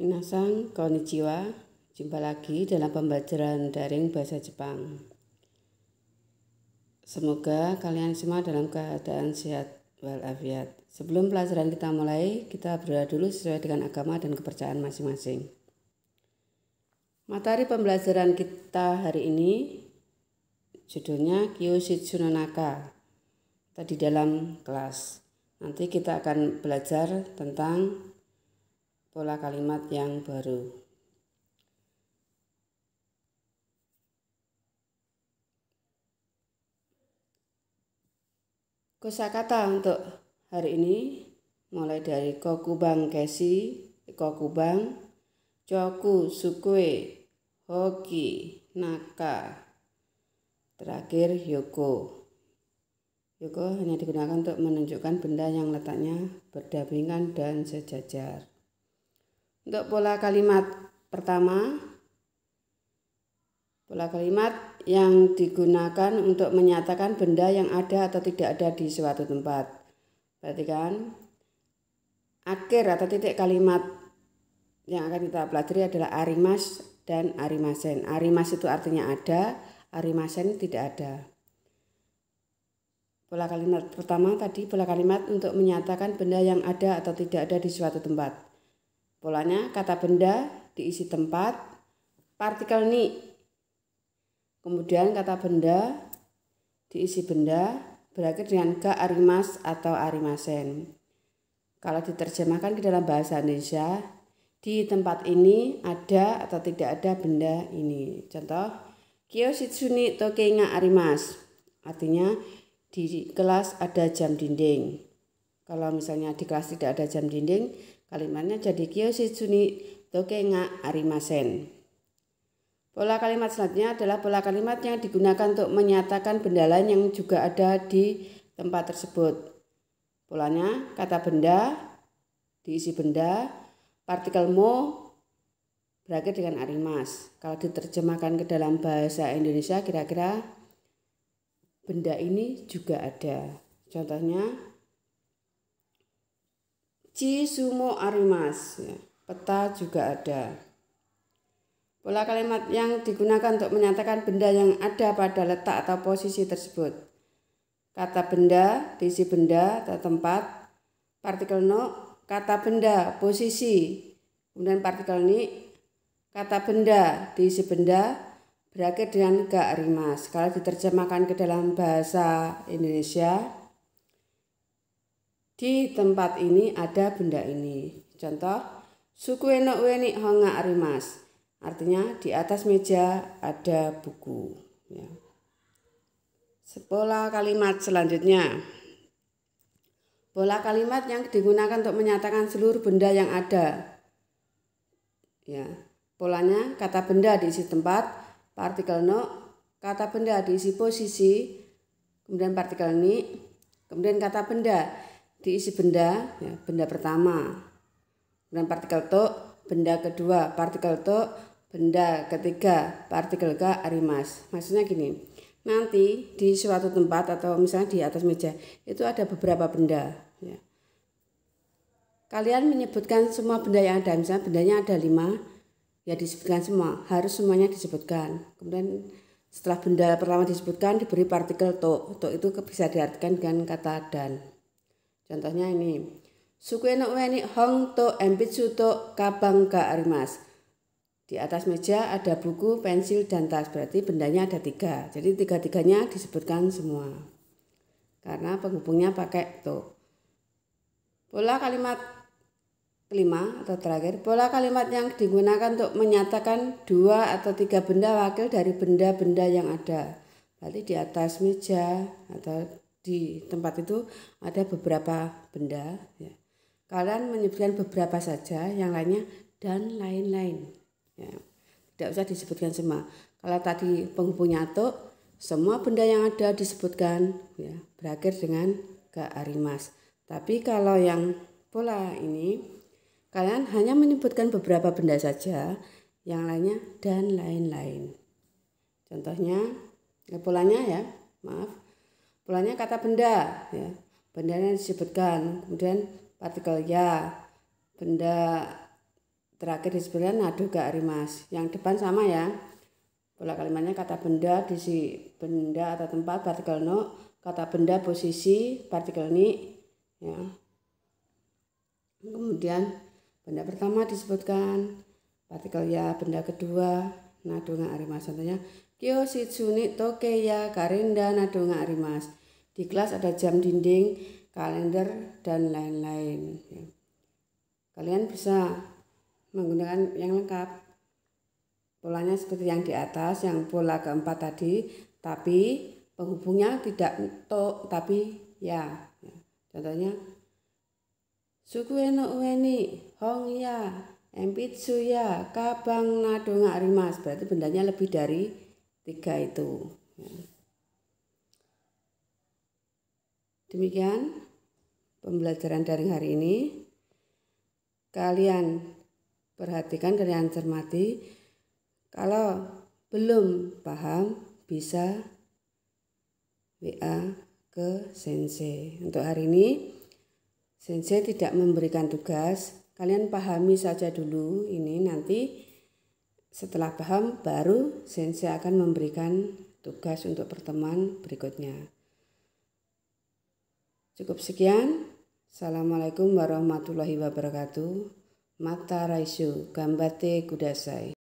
Minasan, konnichiwa. Jumpa lagi dalam pembelajaran daring bahasa Jepang. Semoga kalian semua dalam keadaan sehat walafiat. Sebelum pelajaran kita mulai, kita berdoa dulu sesuai dengan agama dan kepercayaan masing-masing. Materi pembelajaran kita hari ini judulnya Kyushitsu no Naka. Tadi dalam kelas. Nanti kita akan belajar tentang pola kalimat yang baru. Kosakata untuk hari ini mulai dari kokubang kesi, kokubang, choku, sukue, hoki, naka, terakhir yoko. Yoko hanya digunakan untuk menunjukkan benda yang letaknya berdampingan dan sejajar. Untuk pola kalimat pertama, pola kalimat yang digunakan untuk menyatakan benda yang ada atau tidak ada di suatu tempat. Perhatikan, akhir atau titik kalimat yang akan kita pelajari adalah arimas dan arimasen. Arimas itu artinya ada, arimasen tidak ada. Pola kalimat pertama tadi, pola kalimat untuk menyatakan benda yang ada atau tidak ada di suatu tempat. Polanya kata benda diisi tempat, partikel ni. Kemudian kata benda diisi benda berakhir dengan ga arimas atau arimasen. Kalau diterjemahkan ke dalam bahasa Indonesia, di tempat ini ada atau tidak ada benda ini. Contoh, Kyoshitsu ni toke ga arimasu. Artinya di kelas ada jam dinding. Kalau misalnya di kelas tidak ada jam dinding, kalimatnya jadi Kyoshitsu ni toke ga arimasen. Pola kalimat selanjutnya adalah pola kalimat yang digunakan untuk menyatakan benda lain yang juga ada di tempat tersebut. Polanya kata benda diisi benda, partikel mo berakhir dengan arimas. Kalau diterjemahkan ke dalam bahasa Indonesia, kira-kira benda ini juga ada. Contohnya Chisumo arimas, peta juga ada. Pola kalimat yang digunakan untuk menyatakan benda yang ada pada letak atau posisi tersebut. Kata benda diisi benda atau tempat, partikel no, kata benda posisi, kemudian partikel ni, kata benda diisi benda berakhir dengan ga arimas. Kalau diterjemahkan ke dalam bahasa Indonesia, di tempat ini ada benda ini. Contoh, sukue no ue ni honga arimas. Artinya di atas meja ada buku. Ya. Pola kalimat selanjutnya. Pola kalimat yang digunakan untuk menyatakan seluruh benda yang ada. Ya. Polanya kata benda diisi tempat, partikel no, kata benda diisi posisi, kemudian partikel ni, kemudian kata benda diisi benda, ya, benda pertama, kemudian partikel to, benda kedua, partikel to, benda ketiga, partikel ga arimas. Maksudnya gini, nanti di suatu tempat atau misalnya di atas meja itu ada beberapa benda. Ya. Kalian menyebutkan semua benda yang ada, misalnya bendanya ada 5, ya disebutkan semua, harus semuanya disebutkan. Kemudian setelah benda pertama disebutkan diberi partikel to. To itu bisa diartikan dengan kata dan. Contohnya ini, sukue no ue ni hong to enbitsu to kabang ga arimas. Di atas meja ada buku, pensil, dan tas. Berarti bendanya ada 3. Jadi 3-3-nya disebutkan semua. Karena penghubungnya pakai to. Pola kalimat kelima atau terakhir. Pola kalimat yang digunakan untuk menyatakan 2 atau 3 benda wakil dari benda-benda yang ada. Berarti di atas meja atau di tempat itu ada beberapa benda. Ya. Kalian menyebutkan beberapa saja, yang lainnya dan lain-lain. Ya, tidak usah disebutkan semua. Kalau tadi penghubungnya to, semua benda yang ada disebutkan, ya, berakhir dengan ga arimas. Tapi kalau yang pola ini, kalian hanya menyebutkan beberapa benda saja, yang lainnya dan lain-lain. Contohnya, polanya ya, polanya kata benda, ya, bendanya disebutkan, kemudian partikel ya, benda terakhir disebutkan nado ga arimas. Yang depan sama ya. Pola kalimatnya kata benda, diisi benda atau tempat, partikel no, kata benda posisi, partikel ni ya. Kemudian benda pertama disebutkan partikel ya, benda kedua nado ga arimas. Contohnya kyo shitsuni toke ya karenda nado ga arimas. Di kelas ada jam dinding, kalender dan lain-lain ya. Kalian bisa menggunakan yang lengkap. Polanya seperti yang di atas, yang pola keempat tadi, tapi penghubungnya tidak to tapi ya. Contohnya sukue no ueni, hong ya, empitsu ya, kabang nado ga arimas. Berarti bendanya lebih dari 3 itu. Demikian pembelajaran daring hari ini. Kalian perhatikan, kalian cermati. Kalau belum paham bisa WA ke sensei. Untuk hari ini sensei tidak memberikan tugas. Kalian pahami saja dulu ini, nanti setelah paham baru sensei akan memberikan tugas untuk pertemuan berikutnya. Cukup sekian. Assalamualaikum warahmatullahi wabarakatuh. Mata Raishu, Gambate Kudasai.